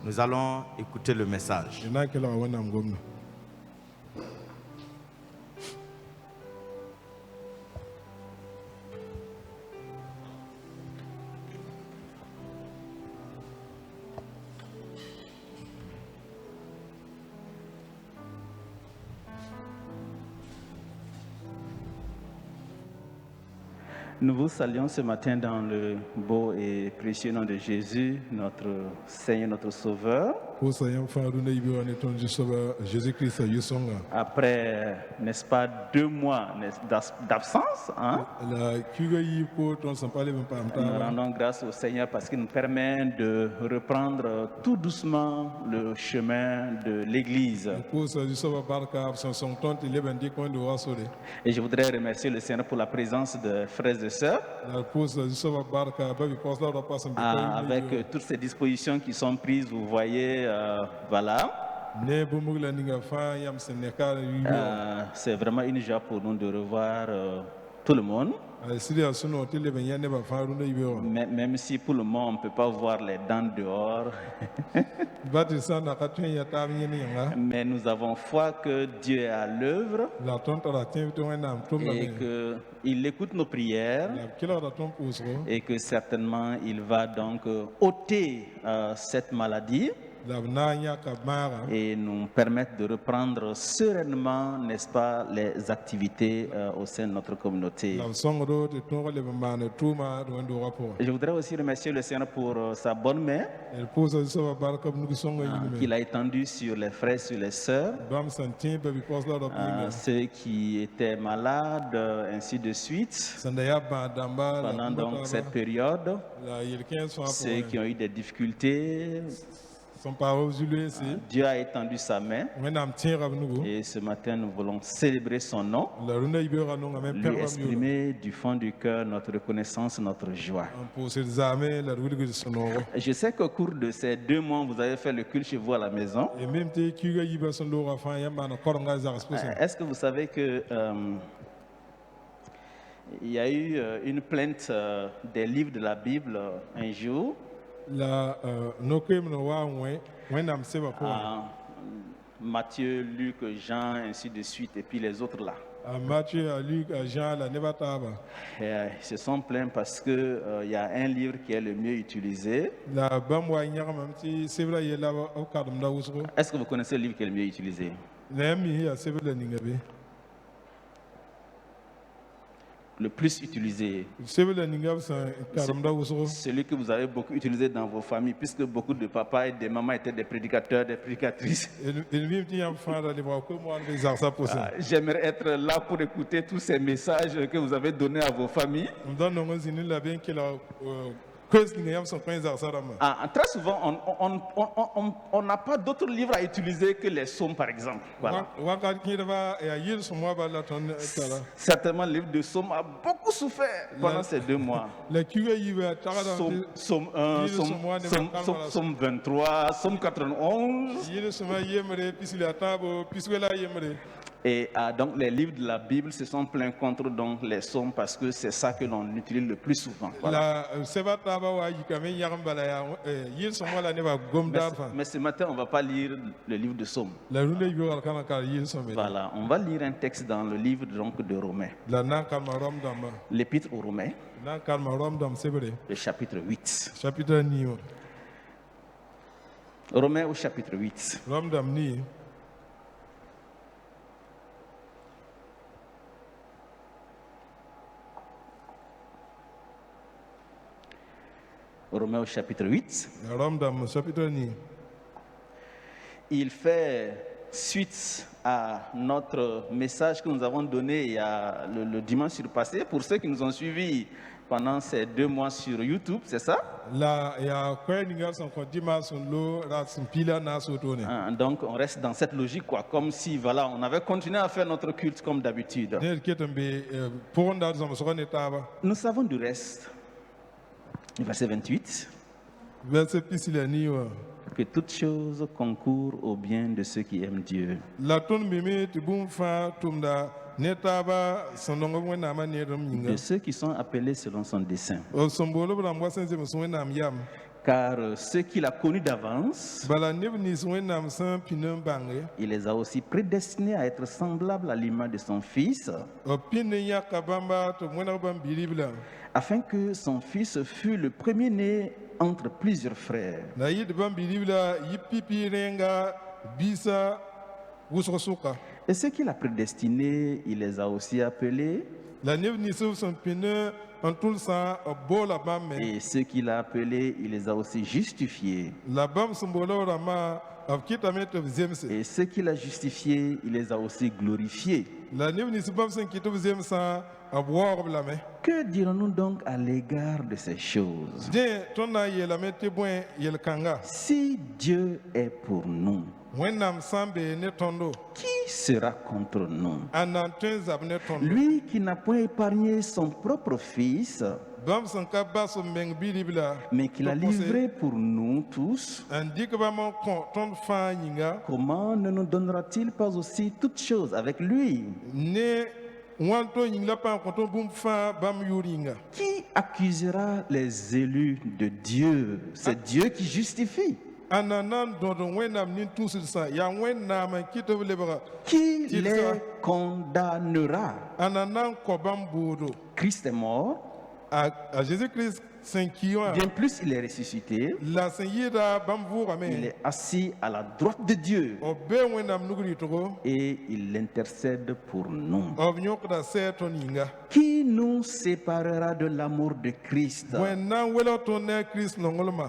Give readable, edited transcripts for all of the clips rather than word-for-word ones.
Nous allons écouter le message. Nous vous saluons ce matin dans le beau et précieux nom de Jésus, notre Seigneur, notre Sauveur. Après, n'est-ce pas, 2 mois d'absence, hein? Nous rendons grâce au Seigneur parce qu'il nous permet de reprendre tout doucement le chemin de l'Église. Et je voudrais remercier le Seigneur pour la présence de frères et sœurs. Avec toutes ces dispositions qui sont prises, vous voyez, voilà. C'est vraiment une joie pour nous de revoir tout le monde. Même si pour le moment on ne peut pas voir les dents dehors. Mais nous avons foi que Dieu est à l'œuvre et qu'il écoute nos prières et que certainement il va donc ôter cette maladie et nous permettre de reprendre sereinement, n'est-ce pas, les activités au sein de notre communauté. Je voudrais aussi remercier le Seigneur pour sa bonne main qu'il a étendue sur les frères, sur les sœurs, ceux qui étaient malades, ainsi de suite, pendant donc cette période, ceux qui ont eu des difficultés. Dieu a étendu sa main et ce matin nous voulons célébrer son nom, lui exprimer du fond du cœur notre reconnaissance, notre joie. Je sais qu'au cours de ces 2 mois vous avez fait le culte chez vous à la maison. Est-ce que vous savez que il y a eu une plainte des livres de la Bible un jour? Matthieu, Luc, Jean, ainsi de suite, et puis les autres là. Ils se sont plaints parce qu'il y a un livre qui est le mieux utilisé. Est-ce que vous connaissez le livre qui est le mieux utilisé? Le plus utilisé, celui que vous avez beaucoup utilisé dans vos familles, puisque beaucoup de papas et de mamans étaient des prédicateurs, des prédicatrices. J'aimerais être là pour écouter tous ces messages que vous avez donnés à vos familles. Très souvent, on n'a pas d'autres livres à utiliser que les psaumes, par exemple. Voilà. Certainement, le livre de psaumes a beaucoup souffert pendant ces 2 mois. Psaume 1, psaume 23, psaume 91. Et donc les livres de la Bible se sont plaints contre donc, les psaumes parce que c'est ça que l'on utilise le plus souvent. Voilà. Mais ce matin, on ne va pas lire le livre de psaumes. Voilà, on va lire un texte dans le livre donc, de Romains. L'épître aux Romains, le chapitre 8. Romains au chapitre 8. Romains au chapitre 8. Il fait suite à notre message que nous avons donné il y a le dimanche surpassé. Pour ceux qui nous ont suivis pendant ces 2 mois sur YouTube, c'est ça? Donc on reste dans cette logique, quoi, comme si voilà, on avait continué à faire notre culte comme d'habitude. Nous savons du reste. Verset 28. Que toutes choses concourent au bien de ceux qui aiment Dieu. De ceux qui sont appelés selon son dessein. Car ceux qu'il a connus d'avance, il les a aussi prédestinés à être semblables à l'image de son Fils, afin que son Fils fût le premier-né entre plusieurs frères. Et ceux qu'il a prédestinés, il les a aussi appelés. Et ceux qu'il a appelés, il les a aussi justifiés. Et ceux qu'il a justifiés, il les a aussi glorifiés. Que dirons-nous donc à l'égard de ces choses? Si Dieu est pour nous, qui sera contre nous? Lui qui n'a point épargné son propre Fils, mais qui l'a livré pour nous tous, comment ne nous donnera-t-il pas aussi toutes choses avec lui? Qui accusera les élus de Dieu? C'est Dieu qui justifie. Qui les condamnera? Christ est mort. Bien plus, il est ressuscité. Il est assis à la droite de Dieu. Et il intercède pour nous. Qui nous séparera de l'amour de Christ?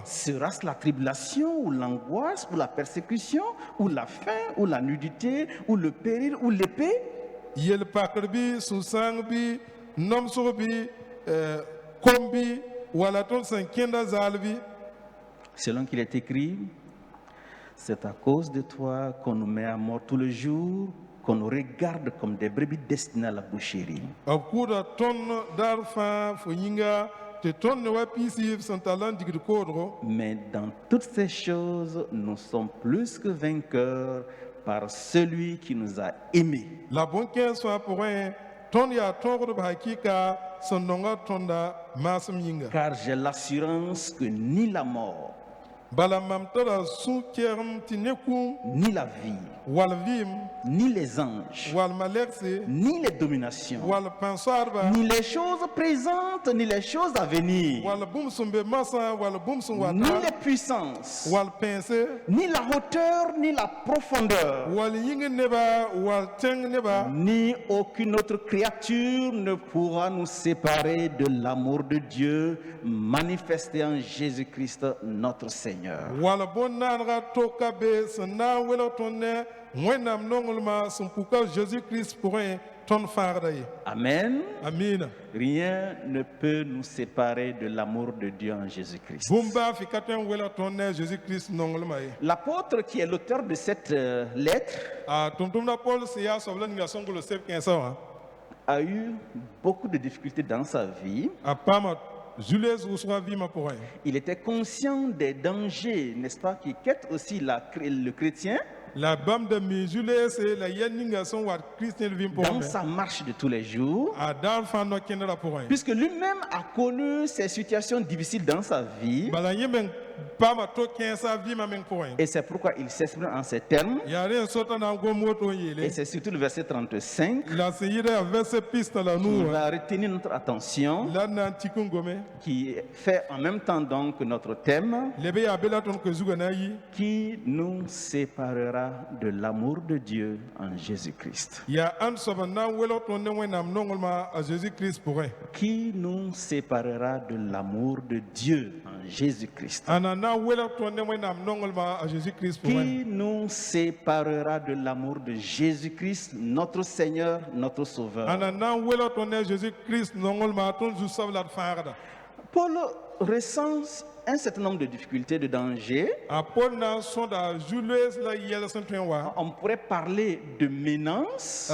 Sera-ce la tribulation, ou l'angoisse, ou la persécution, ou la faim, ou la nudité, ou le péril, ou l'épée? Selon qu'il est écrit, c'est à cause de toi qu'on nous met à mort tous les jours, qu'on nous regarde comme des brebis destinées à la boucherie. Mais dans toutes ces choses, nous sommes plus que vainqueurs par celui qui nous a aimés. Car j'ai l'assurance que ni la mort, ni la vie, ni les anges, ni les dominations, ni les choses présentes, ni les choses à venir, ni les puissances, ni la hauteur, ni la profondeur, ni aucune autre créature ne pourra nous séparer de l'amour de Dieu manifesté en Jésus-Christ notre Seigneur. Amen. Rien ne peut nous séparer de l'amour de Dieu en Jésus-Christ. L'apôtre qui est l'auteur de cette lettre a eu beaucoup de difficultés dans sa vie. Il était conscient des dangers, n'est-ce pas, qui quittent aussi le chrétien dans sa marche de tous les jours, puisque lui-même a connu ces situations difficiles dans sa vie. Et c'est pourquoi il s'exprime en ces termes. Et c'est surtout le verset 35 qui va retenir notre attention, qui fait en même temps donc notre thème. Qui nous séparera de l'amour de Dieu en Jésus-Christ? Qui nous séparera de l'amour de Dieu en Jésus-Christ? Qui nous séparera de l'amour de Jésus-Christ, notre Seigneur, notre Sauveur? Paul recense un certain nombre de difficultés, de dangers. On pourrait parler de menaces.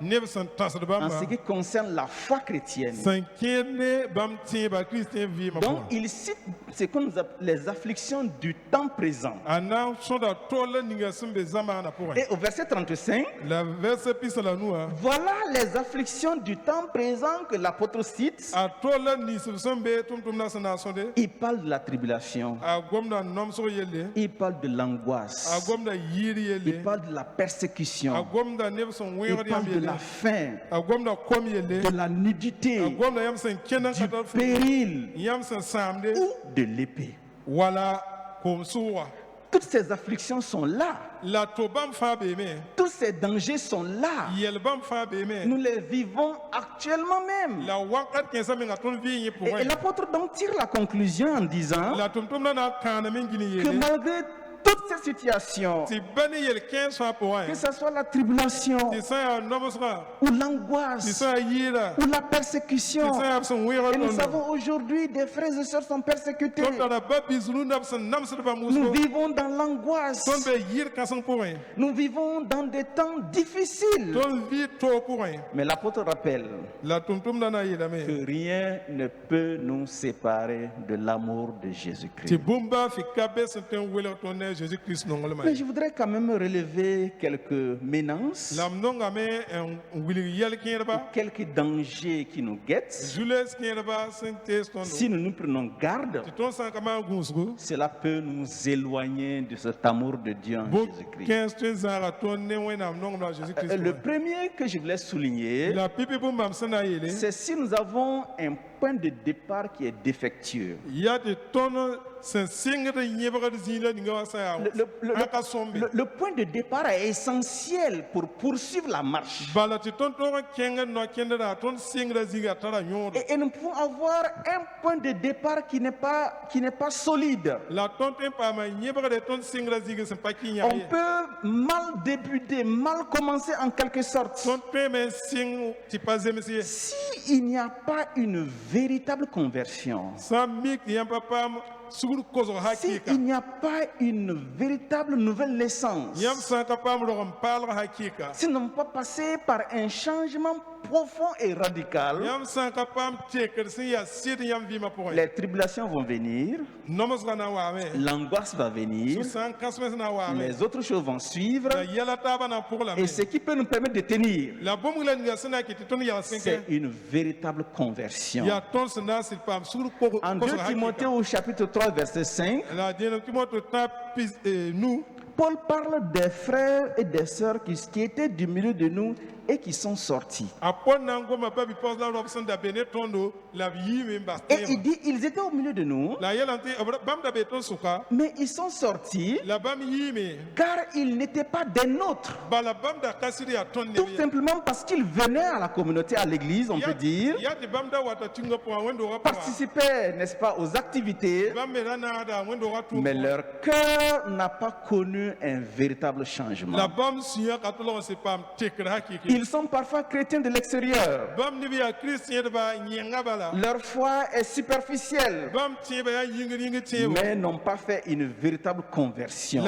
en ce qui concerne la foi chrétienne. Donc il cite ce qu'on nous appelle les afflictions du temps présent. Et au verset 35, voilà les afflictions du temps présent que l'apôtre cite. Il parle de la tribulation. Il parle de l'angoisse. Il parle de la persécution. Il parle de la faim, de la nudité, du péril ou de l'épée. Toutes ces afflictions sont là. Tous ces dangers sont là. Nous les vivons actuellement même. Et l'apôtre donc tire la conclusion en disant que malgré toutes ces situations, que ce soit la tribulation, ou l'angoisse, ou la persécution, et nous savons aujourd'hui des frères et sœurs sont persécutés. Nous vivons dans l'angoisse. Nous vivons dans des temps difficiles. Mais l'apôtre rappelle que rien ne peut nous séparer de l'amour de Jésus-Christ. Mais je voudrais quand même relever quelques menaces, quelques dangers qui nous guettent. Si nous nous prenons garde, cela peut nous éloigner de cet amour de Dieu en Jésus-Christ. Le premier que je voulais souligner, c'est si nous avons un point de départ qui est défectueux. Le point de départ est essentiel pour poursuivre la marche. Et nous pouvons avoir un point de départ qui n'est pas solide. On peut mal débuter, mal commencer en quelque sorte. S'il n'y a pas une véritable conversion, s'il n'y a pas une véritable nouvelle naissance, si nous n'avons pas passé par un changement profond et radical, les tribulations vont venir, l'angoisse va venir, les autres choses vont suivre, et ce qui peut nous permettre de tenir, c'est une véritable conversion. En 2 Timothée au chapitre 3, verset 5, Paul parle des frères et des sœurs qui étaient du milieu de nous et qui sont sortis. Et il dit, ils étaient au milieu de nous, mais ils sont sortis car ils n'étaient pas des nôtres. Tout simplement parce qu'ils venaient à la communauté, à l'église, on peut dire, participaient, n'est-ce pas, aux activités, mais leur cœur n'a pas connu un véritable changement. Ils sont parfois chrétiens de l'extérieur. Leur foi est superficielle, mais n'ont pas fait une véritable conversion.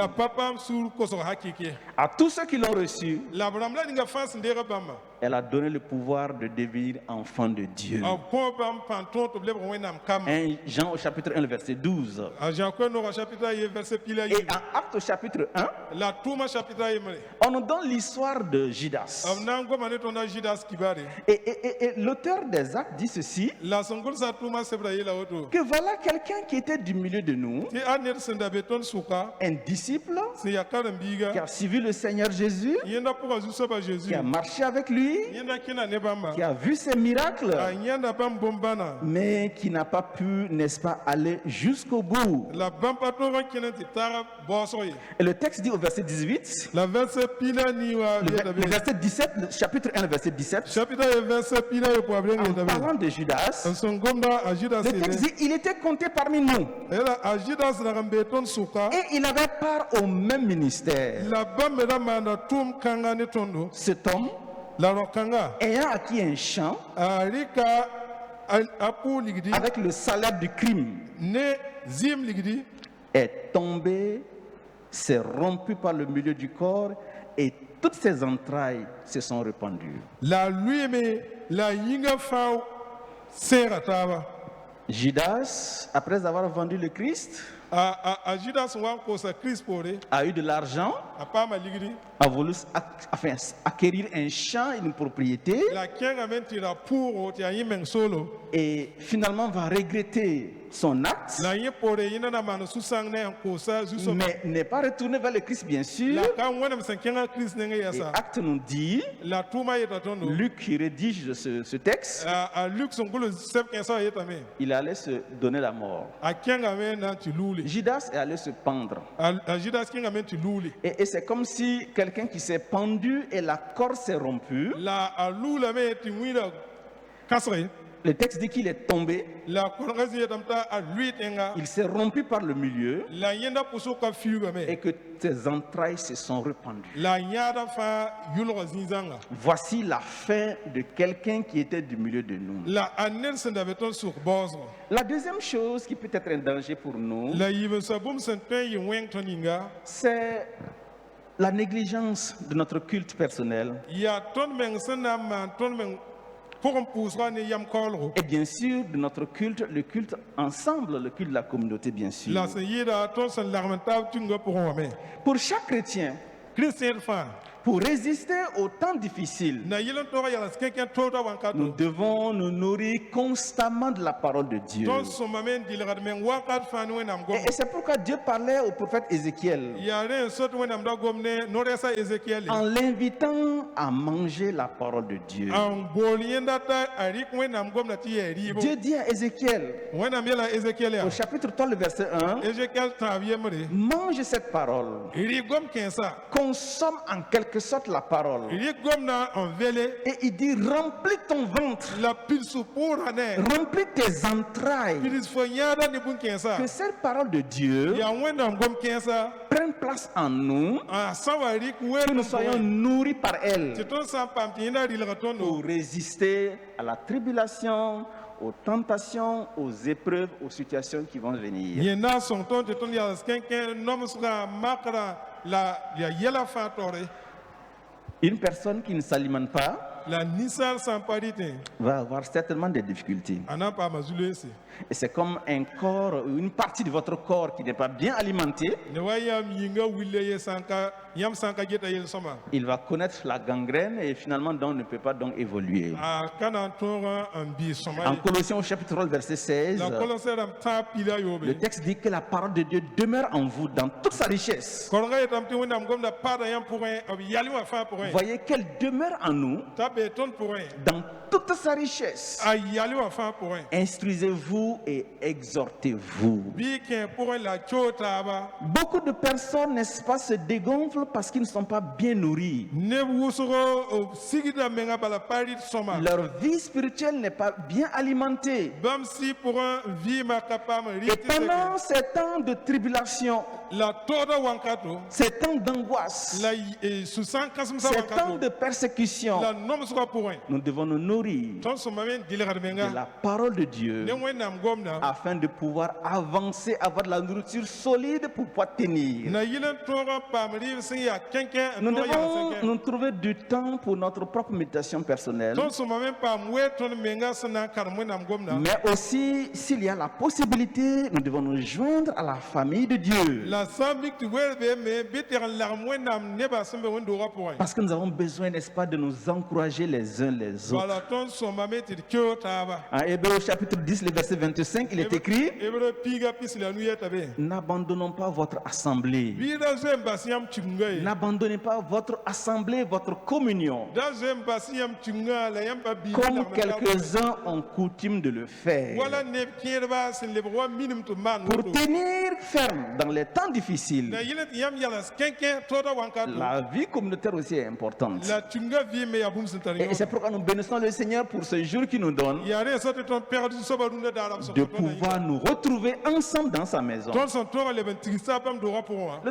À tous ceux qui l'ont reçu, elle a donné le pouvoir de devenir enfant de Dieu. 1 Jean au chapitre 1, verset 12. Et en Actes au chapitre 1, on nous donne l'histoire de Judas. Et l'auteur des Actes dit ceci, que voilà quelqu'un qui était du milieu de nous, un disciple qui a suivi le Seigneur Jésus, qui a marché avec lui, qui a vu ses miracles, mais qui n'a pas pu, n'est-ce pas, aller jusqu'au bout. Et le texte dit au verset 18, le verset 17, le chapitre 1, verset 17, en parlant de Judas, le texte dit, il était compté parmi nous et il avait part au même ministère. Cet homme, ayant acquis un champ avec le salaire du crime, est tombé, s'est rompu par le milieu du corps et toutes ses entrailles se sont répandues. Judas, après avoir vendu le Christ, a eu de l'argent, a voulu acquérir un champ, une propriété, et finalement va regretter son acte, mais n'est pas retourné vers le Christ, bien sûr. Et Acte nous dit, Luc qui rédige ce texte, il allait se donner la mort. Judas est allé se pendre. Et c'est comme si quelqu'un qui s'est pendu et la corde s'est rompue. Le texte dit qu'il est tombé. Il s'est rompu par le milieu et que ses entrailles se sont répandues. Voici la fin de quelqu'un qui était du milieu de nous. La deuxième chose qui peut être un danger pour nous, c'est la négligence de notre culte personnel. Et bien sûr, de notre culte, le culte ensemble, le culte de la communauté, bien sûr. Pour chaque chrétien, pour résister aux temps difficiles, nous devons nous nourrir constamment de la parole de Dieu. Et c'est pourquoi Dieu parlait au prophète Ézéchiel en l'invitant à manger la parole de Dieu. Dieu dit à Ézéchiel, au chapitre 3, le verset 1, mange cette parole, consomme en quelque sorte la parole. Et il dit, remplis ton ventre, remplis tes entrailles, que cette parole de Dieu prenne place en nous, que nous soyons nourris par elle pour résister à la tribulation, aux tentations, aux épreuves, aux situations qui vont venir. Une personne qui ne s'alimente pas va avoir certainement des difficultés. Et c'est comme un corps, une partie de votre corps qui n'est pas bien alimentée. Il va connaître la gangrène et finalement donc ne peut pas donc évoluer. En Colossiens au chapitre 3, verset 16, le texte dit que la parole de Dieu demeure en vous dans toute sa richesse. Voyez qu'elle demeure en nous dans toute sa richesse. Instruisez-vous et exhortez-vous. Beaucoup de personnes, n'est-ce pas, se dégonflent parce qu'ils ne sont pas bien nourris. Leur vie spirituelle n'est pas bien alimentée. Et pendant ces temps de tribulation, ces temps d'angoisse, ces temps de persécution, nous devons nous nourrir de la parole de Dieu afin de pouvoir avancer, avoir de la nourriture solide pour pouvoir tenir. Nous devons nous trouver du temps pour notre propre méditation personnelle. Mais aussi, s'il y a la possibilité, nous devons nous joindre à la famille de Dieu. Parce que nous avons besoin, n'est-ce pas, de nous encourager les uns les autres. En Hébreux chapitre 10, le verset 25, il est écrit: n'abandonnons pas votre assemblée. N'abandonnez pas votre assemblée, votre communion, comme quelques-uns ont coutume de le faire. Pour tenir ferme dans les temps difficiles. La vie communautaire aussi est importante. Et c'est pourquoi nous bénissons le Seigneur pour ce jour qu'il nous donne de pouvoir nous retrouver ensemble dans sa maison. Le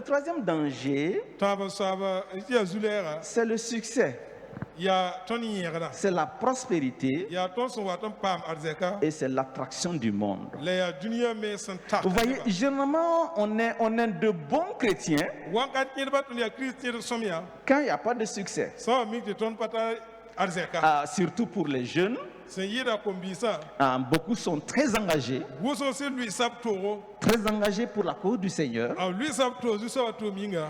troisième danger, c'est le succès. C'est la prospérité et c'est l'attraction du monde. Vous voyez, généralement, on est de bons chrétiens quand il n'y a pas de succès. Surtout pour les jeunes. Beaucoup sont très engagés pour la cause du Seigneur.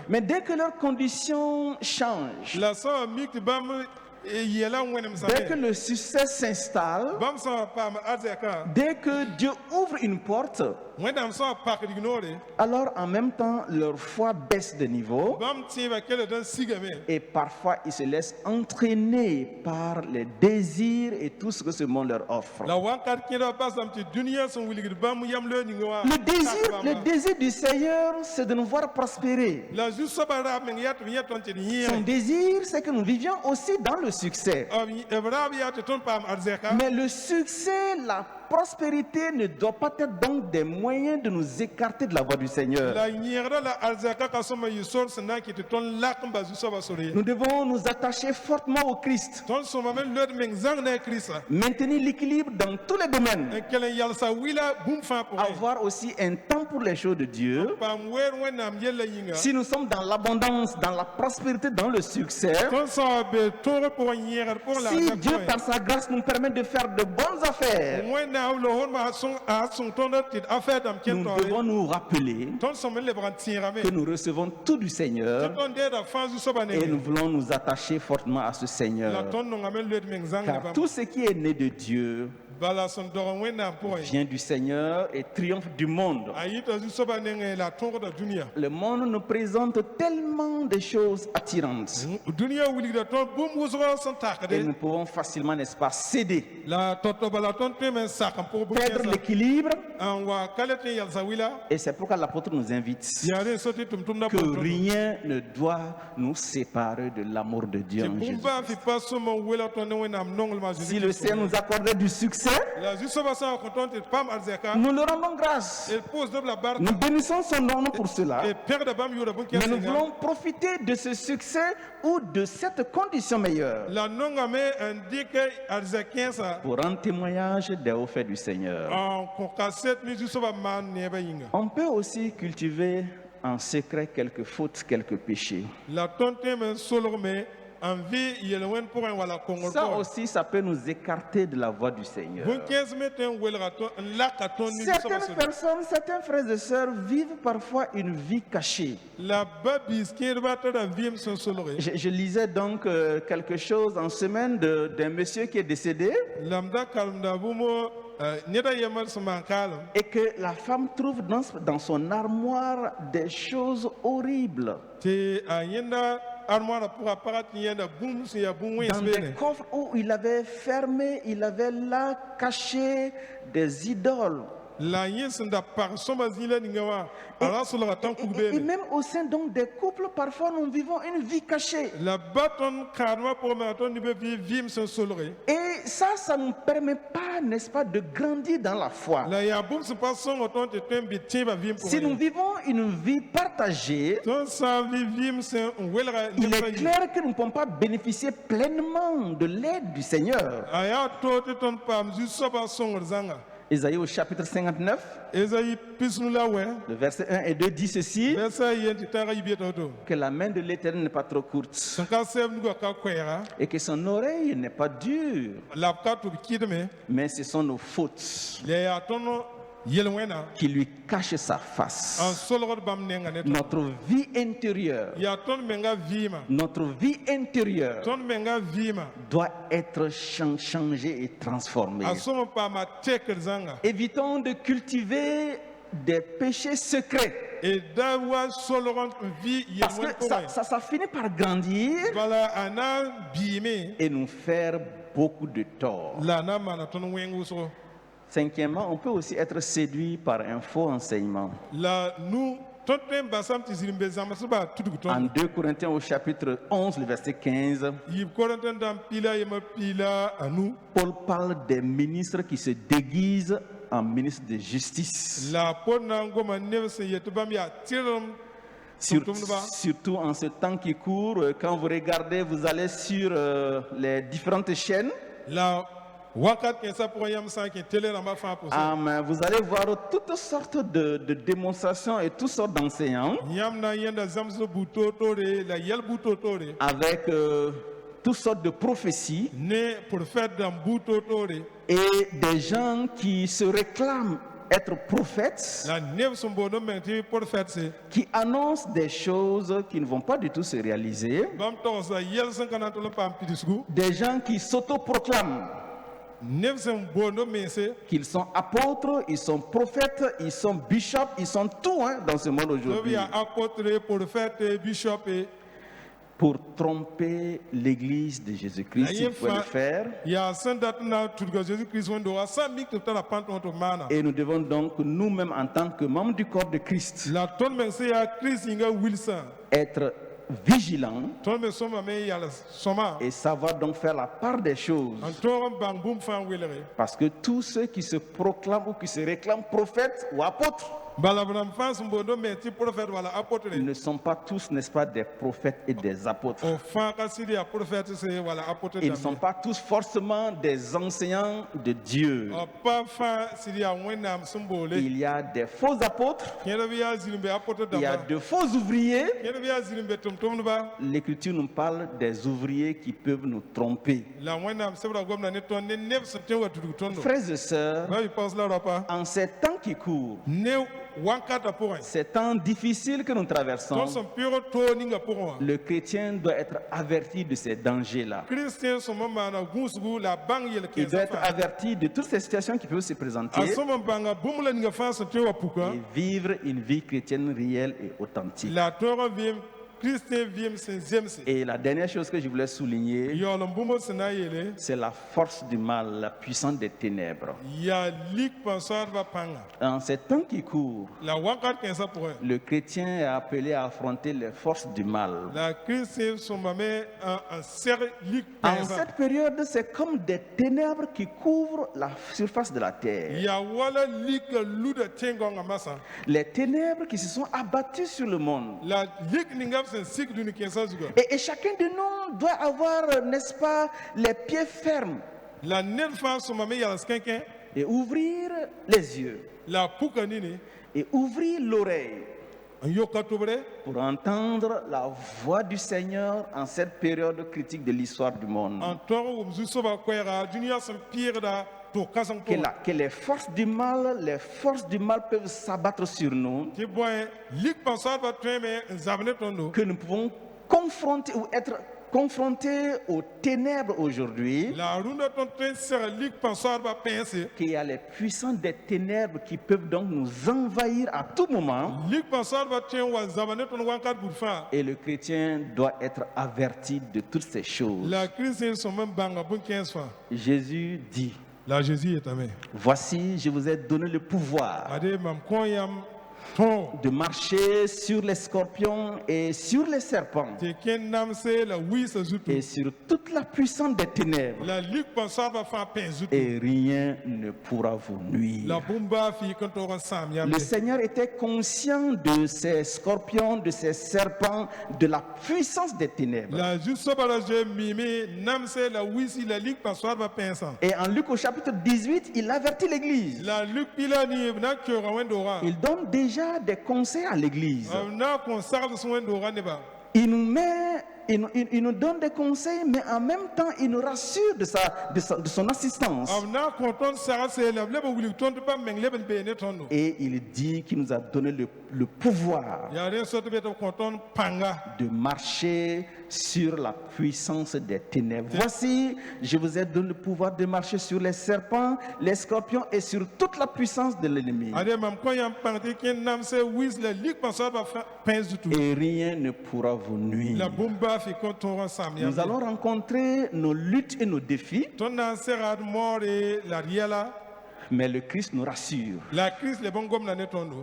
Mais dès que leurs conditions changent, dès que le succès s'installe, dès que Dieu ouvre une porte, alors en même temps leur foi baisse de niveau et parfois ils se laissent entraîner par les désirs et tout ce que ce monde leur offre. Le désir du Seigneur, c'est de nous voir prospérer. Son désir, c'est que nous vivions aussi dans le succès. Mais le succès, la prospérité ne doit pas être donc des moyens de nous écarter de la voie du Seigneur. Nous devons nous attacher fortement au Christ. Maintenir l'équilibre dans tous les domaines. Avoir aussi un temps pour les choses de Dieu. Si nous sommes dans l'abondance, dans la prospérité, dans le succès, si Dieu par sa grâce nous permet de faire de bonnes affaires, nous devons nous rappeler que nous recevons tout du Seigneur et nous voulons nous attacher fortement à ce Seigneur. Car tout ce qui est né de Dieu vient du Seigneur et triomphe du monde. Le monde nous présente tellement de choses attirantes et nous pouvons facilement, n'est-ce pas, céder, perdre l'équilibre. Et c'est pourquoi l'apôtre nous invite que rien ne doit nous séparer de l'amour de Dieu en Jésus. Si le Seigneur nous accordait du succès, nous le rendons grâce. Nous bénissons son nom pour cela. Mais nous voulons profiter de ce succès ou de cette condition meilleure pour rendre témoignage des hauts faits du Seigneur. On peut aussi cultiver en secret quelques fautes, quelques péchés. Ça aussi, ça peut nous écarter de la voie du Seigneur. Certaines personnes, certains frères et sœurs vivent parfois une vie cachée. Je lisais donc quelque chose en semaine d'un monsieur qui est décédé et que la femme trouve dans son armoire des choses horribles. Dans des coffres où il avait fermé, il avait là caché des idoles. Et même au sein donc des couples, parfois nous vivons une vie cachée. Et ça ne nous permet pas, n'est-ce pas, de grandir dans la foi. Si nous vivons une vie partagée, il est clair que nous ne pouvons pas bénéficier pleinement de l'aide du Seigneur. Ésaïe au chapitre 59, le verset 1 et 2 dit ceci: que la main de l'Éternel n'est pas trop courte et que son oreille n'est pas dure, mais ce sont nos fautes qui lui cache sa face. Notre vie intérieure doit être changée et transformée. Évitons de cultiver des péchés secrets, parce que ça finit par grandir et nous faire beaucoup de tort. Cinquièmement, on peut aussi être séduit par un faux enseignement. En 2 Corinthiens au chapitre 11, le verset 15, Paul parle des ministres qui se déguisent en ministres de justice. Surtout en ce temps qui court, quand vous regardez, vous allez sur les différentes chaînes. Vous allez voir toutes sortes de démonstrations et toutes sortes d'enseignants avec toutes sortes de prophéties et des gens qui se réclament être prophètes, qui annoncent des choses qui ne vont pas du tout se réaliser, des gens qui s'autoproclament qu'ils sont apôtres, ils sont prophètes, ils sont bishops, ils sont tout dans ce monde aujourd'hui. Pour tromper l'église de Jésus-Christ, il faut le faire. Et nous devons donc nous-mêmes en tant que membres du corps de Christ être vigilants et savoir donc faire la part des choses. Parce que tous ceux qui se proclament ou qui se réclament prophètes ou apôtres, ils ne sont pas tous, n'est-ce pas, des prophètes et des apôtres. Ils ne sont pas tous forcément des enseignants de Dieu. Il y a des faux apôtres, il y a de faux ouvriers. L'Écriture nous parle des ouvriers qui peuvent nous tromper. Frères et sœurs, en ces temps qui courent, ces temps difficiles que nous traversons, le chrétien doit être averti de ces dangers-là. Il doit être averti de toutes ces situations qui peuvent se présenter et vivre une vie chrétienne réelle et authentique. Et la dernière chose que je voulais souligner, c'est la force du mal, la puissance des ténèbres. En ces temps qui courent, le chrétien est appelé à affronter les forces du mal. En cette période, c'est comme des ténèbres qui couvrent la surface de la terre. Les ténèbres qui se sont abattues sur le monde. Et chacun de nous doit avoir, n'est-ce pas, les pieds fermes et ouvrir les yeux et ouvrir l'oreille pour entendre la voix du Seigneur en cette période critique de l'histoire du monde. Que les forces du mal peuvent s'abattre sur nous, que nous pouvons confronter ou être confrontés aux ténèbres aujourd'hui, qu'il y a les puissants des ténèbres qui peuvent donc nous envahir à tout moment. Et le chrétien doit être averti de toutes ces choses. Jésus dit, voici, je vous ai donné le pouvoir de marcher sur les scorpions et sur les serpents et sur toute la puissance des ténèbres, et rien ne pourra vous nuire. Le Seigneur était conscient de ces scorpions, de ces serpents, de la puissance des ténèbres. Et en Luc au chapitre 18, il avertit l'église. Il donne déjà des conseils à l'église. Il nous donne des conseils, mais en même temps, il nous rassure de son assistance. Et il dit qu'il nous a donné le pouvoir de marcher sur la puissance des ténèbres. Voici, je vous ai donné le pouvoir de marcher sur les serpents, les scorpions et sur toute la puissance de l'ennemi. Et rien ne pourra vous nuire. Nous allons rencontrer nos luttes et nos défis, mais le Christ nous rassure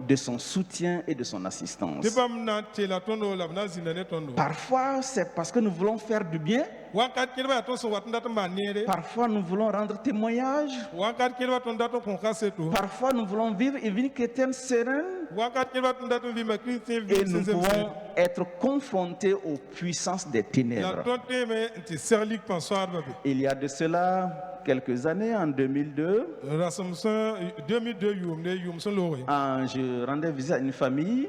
de son soutien et de son assistance. Parfois, c'est parce que nous voulons faire du bien. Parfois, nous voulons rendre témoignage. Parfois, nous voulons vivre une vie chrétienne sereine. et nous pouvons être confrontés aux puissances des ténèbres. Il y a de cela quelques années, en 2002, je rendais visite à une famille,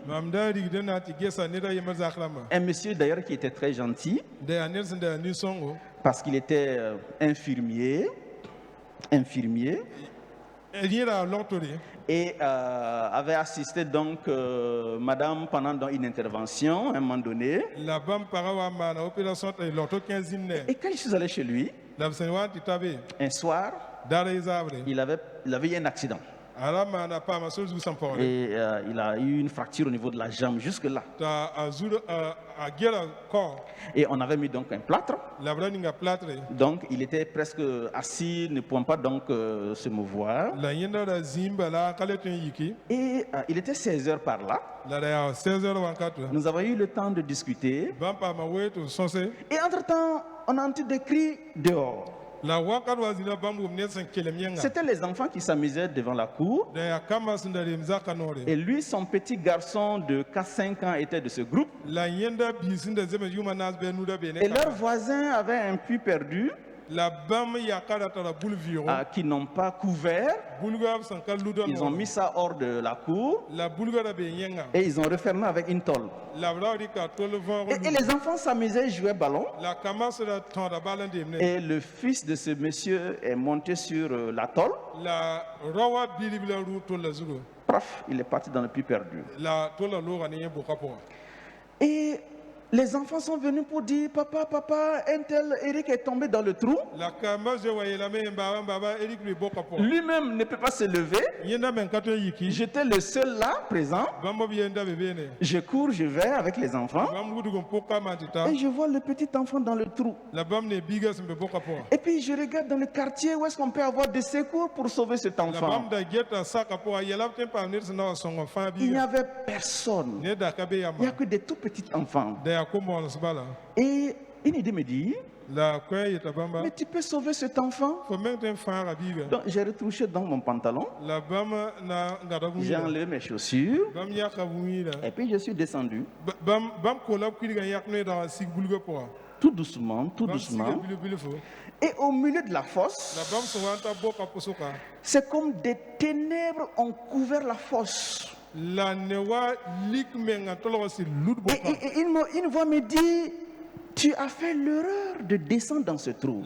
un monsieur d'ailleurs qui était très gentil, parce qu'il était infirmier, et avait assisté donc madame pendant une intervention à un moment donné. Et quand je suis allé chez lui, un soir, il avait eu un accident. Et il a eu une fracture au niveau de la jambe jusque là. Et on avait mis donc un plâtre. Donc il était presque assis, ne pouvant pas donc se mouvoir. Et il était 16 heures par là. Nous avons eu le temps de discuter. Et entre-temps, on a entendu des cris dehors. C'était les enfants qui s'amusaient devant la cour. Et lui, son petit garçon de 4-5 ans était de ce groupe. Et leurs voisins avaient un puits perdu qui n'ont pas couvert. Ils ont mis ça hors de la cour et ils ont refermé avec une tôle. Et les enfants s'amusaient, jouaient ballon. Et le fils de ce monsieur est monté sur la tôle. Paf, il est parti dans le puits perdu. Et les enfants sont venus pour dire, papa, un tel Eric est tombé dans le trou. Lui-même ne peut pas se lever. J'étais le seul là, présent. Je cours, je vais avec les enfants. Et je vois le petit enfant dans le trou. Et puis je regarde dans le quartier où est-ce qu'on peut avoir des secours pour sauver cet enfant. Il n'y avait personne. Il n'y a que des tout petits enfants. Et une idée me dit, mais tu peux sauver cet enfant. Donc j'ai retrouché dans mon pantalon, j'ai enlevé mes chaussures et puis je suis descendu. Tout doucement. Et au milieu de la fosse, c'est comme des ténèbres ont couvert la fosse. Et une voix me dit, tu as fait l'erreur de descendre dans ce trou.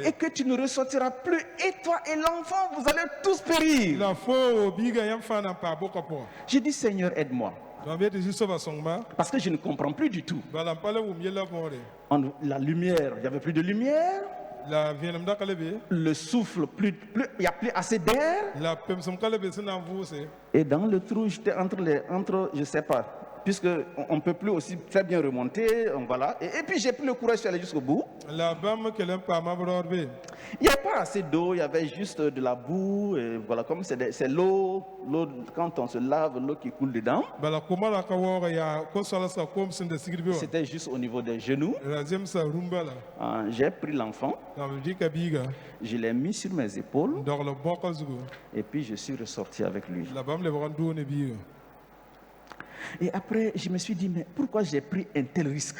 Et que tu ne ressortiras plus. Et toi et l'enfant, vous allez tous périr. J'ai dit, Seigneur, aide-moi. Parce que je ne comprends plus du tout. La lumière, il n'y avait plus de lumière. Le souffle, il n'y a plus assez d'air. Et dans le trou, j'étais entre, je ne sais pas, puisqu'on ne peut plus aussi très bien remonter, voilà. Et puis j'ai pris le courage d'aller jusqu'au bout. Il n'y a pas assez d'eau, il y avait juste de la boue, et voilà, comme c'est l'eau, quand on se lave, l'eau qui coule dedans. C'était juste au niveau des genoux. J'ai pris l'enfant, je l'ai mis sur mes épaules, et puis je suis ressorti avec lui. Et après, je me suis dit, mais pourquoi j'ai pris un tel risque?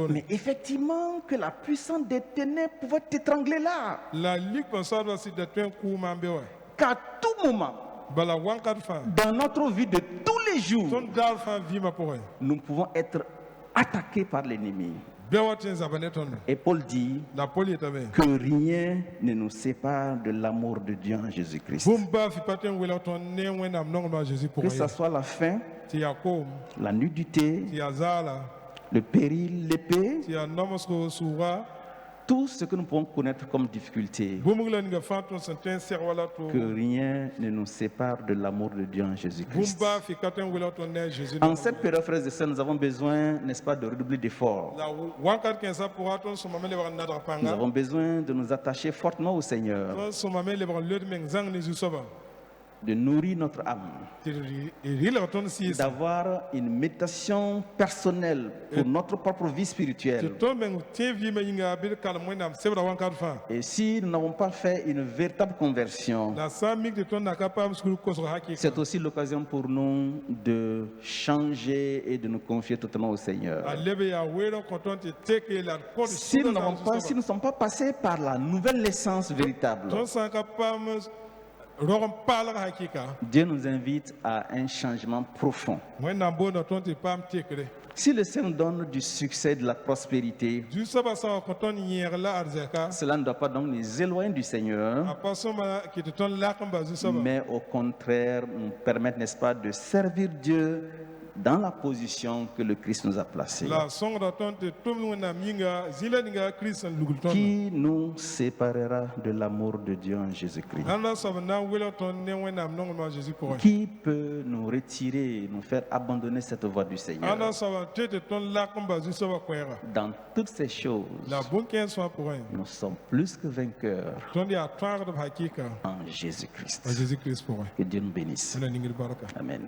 Mais effectivement, que la puissance des ténèbres pouvait t'étrangler là. Qu'à tout moment, dans notre vie de tous les jours, nous pouvons être attaqués par l'ennemi. Et Paul dit que rien ne nous sépare de l'amour de Dieu en Jésus-Christ. Que ce soit la faim, la nudité, le péril, l'épée, tout ce que nous pouvons connaître comme difficulté, que rien ne nous sépare de l'amour de Dieu en Jésus-Christ. En cette période, frères et sœurs, nous avons besoin, n'est-ce pas, de redoubler d'efforts. Nous avons besoin de nous attacher fortement au Seigneur. de nourrir notre âme, d'avoir une méditation personnelle pour notre propre vie spirituelle. Et si nous n'avons pas fait une véritable conversion, c'est aussi l'occasion pour nous de changer et de nous confier totalement au Seigneur. Si nous ne sommes pas passés par la nouvelle naissance véritable, Dieu nous invite à un changement profond. Si le Seigneur donne du succès, de la prospérité, cela ne doit pas donc nous éloigner du Seigneur, mais au contraire nous permettre, n'est-ce pas, de servir Dieu dans la position que le Christ nous a placée. Qui nous séparera de l'amour de Dieu en Jésus-Christ? Qui peut nous retirer, nous faire abandonner cette voie du Seigneur? Dans toutes ces choses, nous sommes plus que vainqueurs en Jésus-Christ. Que Dieu nous bénisse. Amen.